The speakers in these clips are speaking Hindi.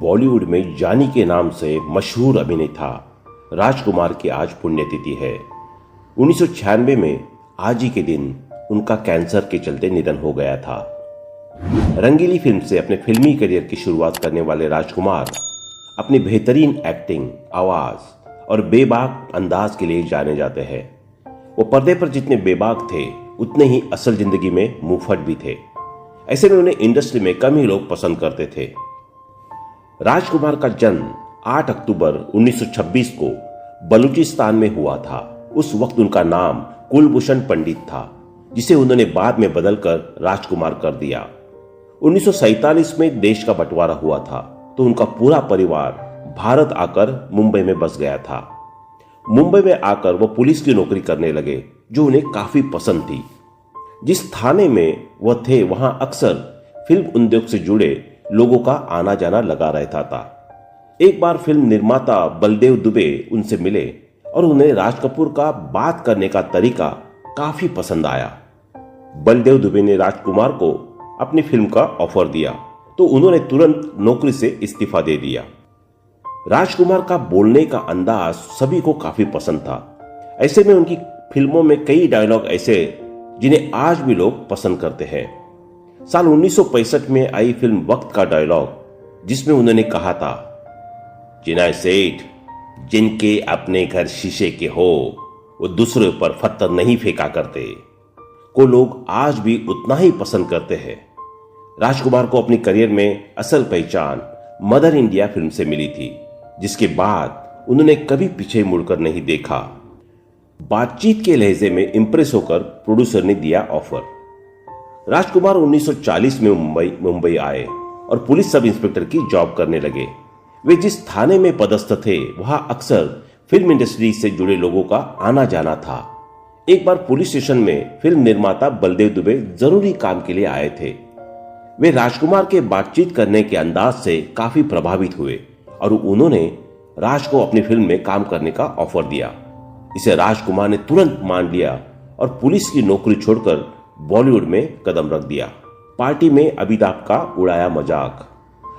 बॉलीवुड में जानी के नाम से मशहूर अभिनेता राजकुमार की आज पुण्यतिथि है। 1996 में आज ही के दिन उनका कैंसर के चलते निधन हो गया था। रंगीली फिल्म से अपने फिल्मी करियर की शुरुआत करने वाले राजकुमार अपनी बेहतरीन एक्टिंग, आवाज और बेबाक अंदाज के लिए जाने जाते हैं। वो पर्दे पर जितने बेबाक थे उतने ही असल जिंदगी में मुंहफट भी थे। ऐसे में उन्हें इंडस्ट्री में कम ही लोग पसंद करते थे। राजकुमार का जन्म 8 अक्टूबर 1926 को बलूचिस्तान में हुआ था। उस वक्त उनका नाम कुलभूषण पंडित था, जिसे उन्होंने बाद में बदलकर राजकुमार कर दिया। 1947 में देश का बंटवारा हुआ था तो उनका पूरा परिवार भारत आकर मुंबई में बस गया था। मुंबई में आकर वो पुलिस की नौकरी करने लगे, जो उन्हें काफी पसंद थी। जिस थाने में वह थे वहां अक्सर फिल्म उद्योग से जुड़े लोगों का आना जाना लगा रहता था। एक बार फिल्म निर्माता बलदेव दुबे उनसे मिले और उन्हें राज कपूर का बात करने का तरीका काफी पसंद आया। बलदेव दुबे ने राजकुमार को अपनी फिल्म का ऑफर दिया तो उन्होंने तुरंत नौकरी से इस्तीफा दे दिया। राजकुमार का बोलने का अंदाज सभी को काफी पसंद था। ऐसे में उनकी फिल्मों में कई डायलॉग ऐसे जिन्हें आज भी लोग पसंद करते हैं। साल 1965 में आई फिल्म वक्त का डायलॉग, जिसमें उन्होंने कहा था, जिन्हें सेठ जिनके अपने घर शीशे के हो वो दूसरे पर पत्थर नहीं फेंका करते, को लोग आज भी उतना ही पसंद करते हैं। राजकुमार को अपनी करियर में असल पहचान मदर इंडिया फिल्म से मिली थी, जिसके बाद उन्होंने कभी पीछे मुड़कर नहीं देखा। बातचीत के लहजे में इंप्रेस होकर प्रोड्यूसर ने दिया ऑफर। राजकुमार 1940 में मुंबई आए और पुलिस सब इंस्पेक्टर की जॉब करने लगे। वे जिस थाने में पदस्थ थे वहां अक्सर फिल्म इंडस्ट्री से जुड़े लोगों का आना जाना था। एक बार पुलिस स्टेशन में फिल्म निर्माता बलदेव दुबे जरूरी काम के लिए आए थे। वे राजकुमार के बातचीत करने के अंदाज से काफी प्रभावित हुए और उन्होंने राज को अपनी फिल्म में काम करने का ऑफर दिया। इसे राजकुमार ने तुरंत मान लिया और पुलिस की नौकरी छोड़कर बॉलीवुड में कदम रख दिया। पार्टी में अमिताभ का उड़ाया मजाक।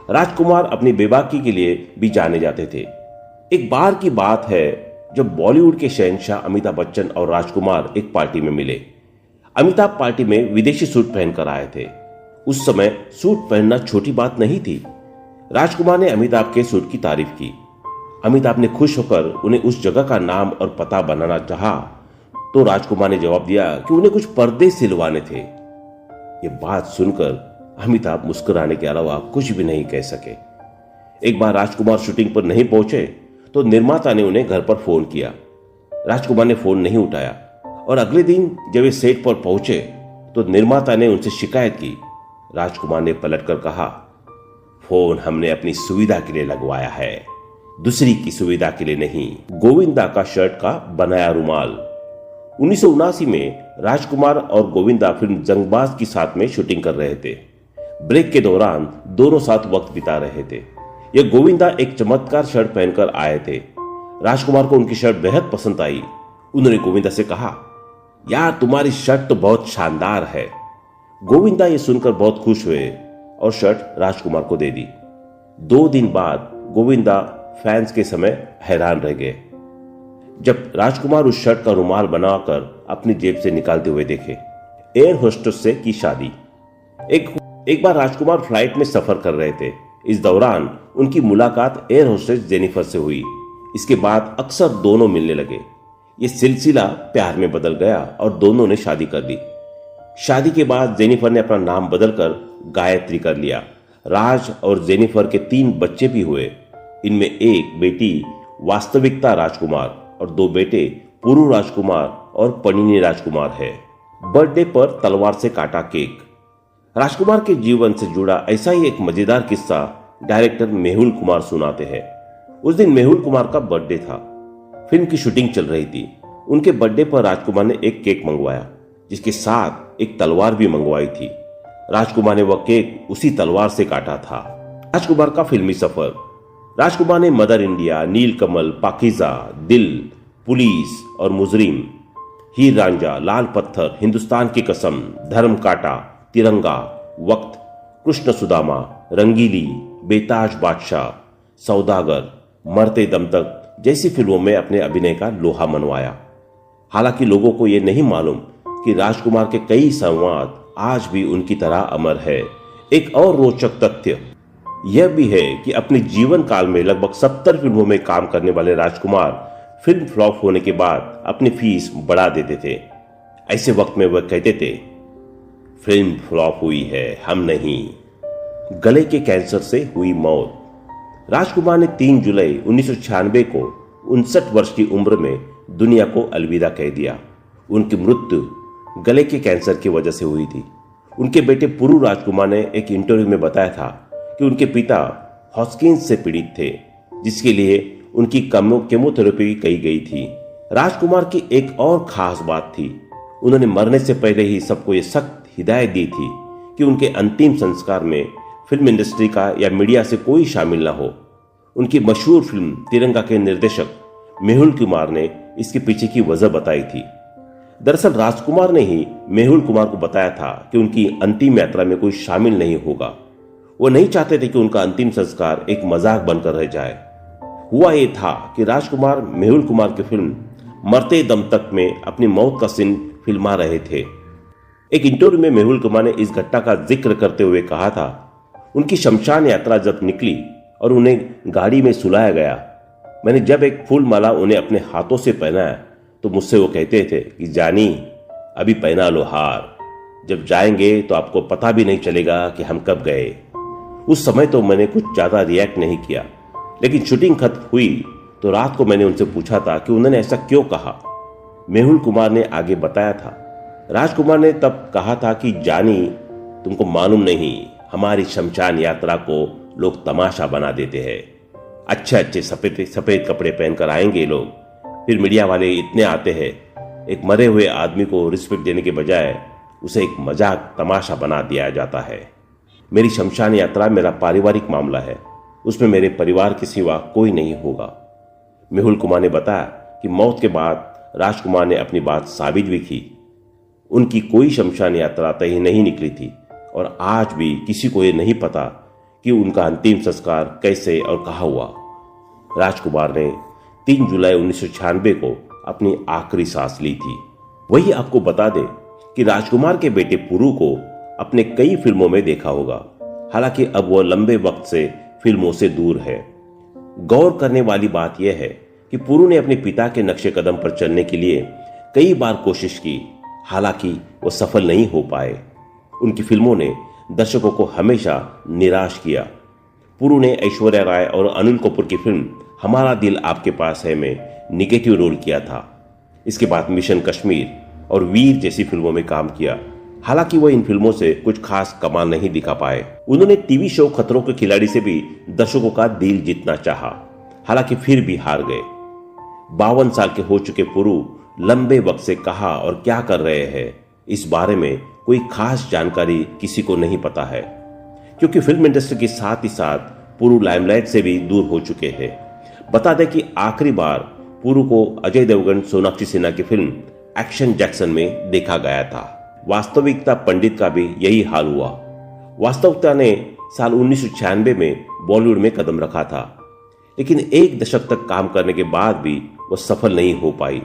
राजकुमार अपनी बेबाकी के लिए भी जाने जाते थे। एक बार की बात है जब बॉलीवुड के शहंशाह अमिताभ बच्चन और राजकुमार एक पार्टी में मिले। अमिताभ पार्टी में विदेशी सूट पहनकर आए थे। उस समय सूट पहनना छोटी बात नहीं थी। राजकुमार ने अमिताभ के सूट की तारीफ की। अमिताभ ने खुश होकर उन्हें उस जगह का नाम और पता बनाना चाहा तो राजकुमार ने जवाब दिया कि उन्हें कुछ पर्दे सिलवाने थे। ये बात सुनकर अमिताभ मुस्कुराने के अलावा कुछ भी नहीं कह सके। एक बार राजकुमार शूटिंग पर नहीं पहुंचे तो निर्माता ने उन्हें घर पर फोन किया। राजकुमार ने फोन नहीं उठाया और अगले दिन जब वे सेट पर पहुंचे तो निर्माता ने उनसे शिकायत की। राजकुमार ने पलटकर कहा, फोन हमने अपनी सुविधा के लिए लगवाया है, दूसरी की सुविधा के लिए नहीं। गोविंदा का शर्ट का बनाया रुमाल। 1979 में राजकुमार और गोविंदा फिल्म जंगबाज की साथ में शूटिंग कर रहे थे। ब्रेक के दौरान दोनों साथ वक्त बिता रहे थे। यह गोविंदा एक चमत्कार शर्ट पहनकर आए थे। राजकुमार को उनकी शर्ट बेहद पसंद आई। उन्होंने गोविंदा से कहा, यार तुम्हारी शर्ट तो बहुत शानदार है। गोविंदा ये सुनकर बहुत खुश हुए और शर्ट राजकुमार को दे दी। 2 दिन बाद गोविंदा फैंस के समय हैरान रह गए जब राजकुमार उस शर्ट का रुमाल बनाकर अपनी जेब से निकालते हुए देखे। एयर होस्टेस से की शादी। एक बार राजकुमार फ्लाइट में सफर कर रहे थे। इस दौरान उनकी मुलाकात एयर होस्टेस जेनिफर से हुई। इसके बाद अक्सर दोनों मिलने लगे। ये सिलसिला प्यार में बदल गया और दोनों ने शादी कर ली। शादी के बाद जेनिफर ने अपना नाम बदलकर गायत्री कर लिया। राज और जेनिफर के 3 बच्चे भी हुए। इनमें एक बेटी वास्तविकता राजकुमार और 2 बेटे पुरु राजकुमार और पनिनी राजकुमार है। बर्थडे पर तलवार से काटा केक। राजकुमार के जीवन से जुड़ा ऐसा ही एक मजेदार किस्सा डायरेक्टर मेहुल कुमार सुनाते हैं। उस दिन मेहुल कुमार का बर्थडे था। फिल्म की शूटिंग चल रही थी। उनके बर्थडे पर राजकुमार ने एक केक मंगवाया, जिसके साथ एक तलवार भी मंगवाई थी। राजकुमार ने वह केक उसी तलवार से काटा था। राजकुमार का फिल्मी सफर। राजकुमार ने मदर इंडिया, नीलकमल, पाकीज़ा, दिल, पुलिस और मुजरिम, हीर रांझा, लाल पत्थर, हिंदुस्तान की कसम, धर्म काटा, तिरंगा, वक्त, कृष्ण सुदामा, रंगीली बेताज बादशाह, सौदागर, मरते दम तक जैसी फिल्मों में अपने अभिनय का लोहा मनवाया। हालांकि लोगों को यह नहीं मालूम कि राजकुमार के कई संवाद आज भी उनकी तरह अमर है। एक और रोचक तथ्य यह भी है कि अपने जीवन काल में लगभग 70 फिल्मों में काम करने वाले राजकुमार फिल्म फ्लॉप होने के बाद अपनी फीस बढ़ा देते थे। ऐसे वक्त में वह कहते थे, फिल्म फ्लॉप हुई है, हम नहीं। गले के कैंसर से हुई मौत। राजकुमार ने 3 जुलाई 1996 को 59 वर्ष की उम्र में दुनिया को अलविदा कह दिया। उनकी मृत्यु गले के कैंसर की वजह से हुई थी। उनके बेटे पुरु राजकुमार ने एक इंटरव्यू में बताया था कि उनके पिता हॉस्किंस से पीड़ित थे, जिसके लिए उनकी केमोथेरेपी की गई थी। राजकुमार की एक और खास बात थी, उन्होंने मरने से पहले ही सबको ये सख्त हिदायत दी थी कि उनके अंतिम संस्कार में फिल्म इंडस्ट्री का या मीडिया से कोई शामिल न हो। उनकी मशहूर फिल्म तिरंगा के निर्देशक मेहुल कुमार ने इसके पीछे की वजह बताई थी। दरअसल राजकुमार ने ही मेहुल कुमार को बताया था कि उनकी अंतिम यात्रा में कोई शामिल नहीं होगा। वो नहीं चाहते थे कि उनका अंतिम संस्कार एक मजाक बनकर रह जाए। हुआ ये था कि राजकुमार मेहुल कुमार की फिल्म मरते दम तक में अपनी मौत का सीन फिल्मा रहे थे। एक इंटरव्यू में मेहुल कुमार ने इस घटना का जिक्र करते हुए कहा था, उनकी शमशान यात्रा जब निकली और उन्हें गाड़ी में सुलाया गया, मैंने जब एक फूल माला उन्हें अपने हाथों से पहनाया तो मुझसे वो कहते थे कि जानी, अभी पहना लो हार, जब जाएंगे तो आपको पता भी नहीं चलेगा कि हम कब गए। उस समय तो मैंने कुछ ज्यादा रिएक्ट नहीं किया, लेकिन शूटिंग खत्म हुई तो रात को मैंने उनसे पूछा था कि उन्होंने ऐसा क्यों कहा। मेहुल कुमार ने आगे बताया था, राजकुमार ने तब कहा था कि जानी, तुमको मालूम नहीं, हमारी शमशान यात्रा को लोग तमाशा बना देते हैं। अच्छे अच्छे सफेद कपड़े पहनकर आएंगे लोग, फिर मीडिया वाले इतने आते हैं, एक मरे हुए आदमी को रिस्पेक्ट देने के बजाय उसे एक मजाक तमाशा बना दिया जाता है। मेरी शमशान यात्रा मेरा पारिवारिक मामला है, उसमें मेरे परिवार के सिवा कोई नहीं होगा। मेहुल कुमार ने बताया कि मौत के बाद राजकुमार ने अपनी बात साबित भी की। उनकी कोई शमशान यात्रा तय नहीं निकली थी और आज भी किसी को यह नहीं पता कि उनका अंतिम संस्कार कैसे और कहाँ हुआ। राजकुमार ने 3 जुलाई 1996 को अपनी आखिरी सांस ली थी। वही आपको बता दें कि राजकुमार के बेटे पुरु को अपने कई फिल्मों में देखा होगा, हालांकि अब वह लंबे वक्त से फिल्मों से दूर है। गौर करने वाली बात यह है कि पुरु ने अपने पिता के नक्शे कदम पर चलने के लिए कई बार कोशिश की, हालांकि वो सफल नहीं हो पाए। उनकी फिल्मों ने दर्शकों को हमेशा निराश किया। पुरु ने ऐश्वर्या राय और अनिल कपूर की फिल्म हमारा दिल आपके पास है में निगेटिव रोल किया था। इसके बाद मिशन कश्मीर और वीर जैसी फिल्मों में काम किया, हालांकि वह इन फिल्मों से कुछ खास कमाल नहीं दिखा पाए। उन्होंने टीवी शो खतरों के खिलाड़ी से भी दर्शकों का दिल जीतना चाहा, हालांकि फिर भी हार गए। 52 साल के हो चुके पुरु लंबे वक्त से कहाँ और क्या कर रहे हैं, इस बारे में कोई खास जानकारी किसी को नहीं पता है, क्योंकि फिल्म इंडस्ट्री के साथ ही साथ पुरु लाइमलाइट से भी दूर हो चुके हैं। बता दें कि आखिरी बार पुरु को अजय देवगन सोनाक्षी सिन्हा की फिल्म एक्शन जैक्सन में देखा गया था। वास्तविकता पंडित का भी यही हाल हुआ। वास्तविकता ने साल 1996 में बॉलीवुड में कदम रखा था, लेकिन एक दशक तक काम करने के बाद भी वो सफल नहीं हो पाई।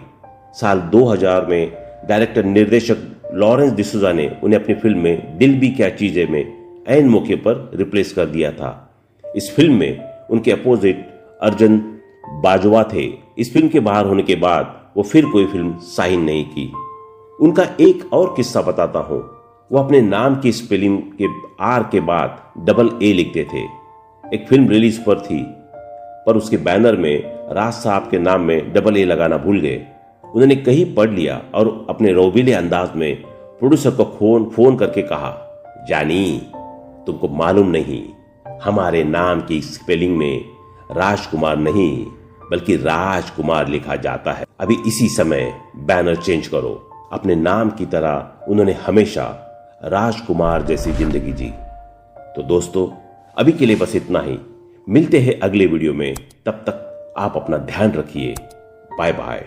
साल 2000 में डायरेक्टर निर्देशक लॉरेंस डिसूजा ने उन्हें अपनी फिल्म में दिल भी क्या चीज है में ऐन मौके पर रिप्लेस कर दिया था। इस फिल्म में उनके अपोजिट अर्जुन बाजवा थे। इस फिल्म के बाहर होने के बाद वो फिर कोई फिल्म साइन नहीं की। उनका एक और किस्सा बताता हूं। वो अपने नाम की स्पेलिंग के आर के बाद डबल ए लिखते थे। एक फिल्म रिलीज पर थी, पर उसके बैनर में राज साहब के नाम में डबल ए लगाना भूल गए। उन्होंने कहीं पढ़ लिया और अपने रोबीले अंदाज में प्रोड्यूसर को फोन करके कहा, जानी, तुमको मालूम नहीं, हमारे नाम की स्पेलिंग में राजकुमार नहीं बल्कि राजकुमार लिखा जाता है। अभी इसी समय बैनर चेंज करो। अपने नाम की तरह उन्होंने हमेशा राजकुमार जैसी जिंदगी जी। तो दोस्तों, अभी के लिए बस इतना ही। मिलते हैं अगले वीडियो में, तब तक आप अपना ध्यान रखिए। Bye bye.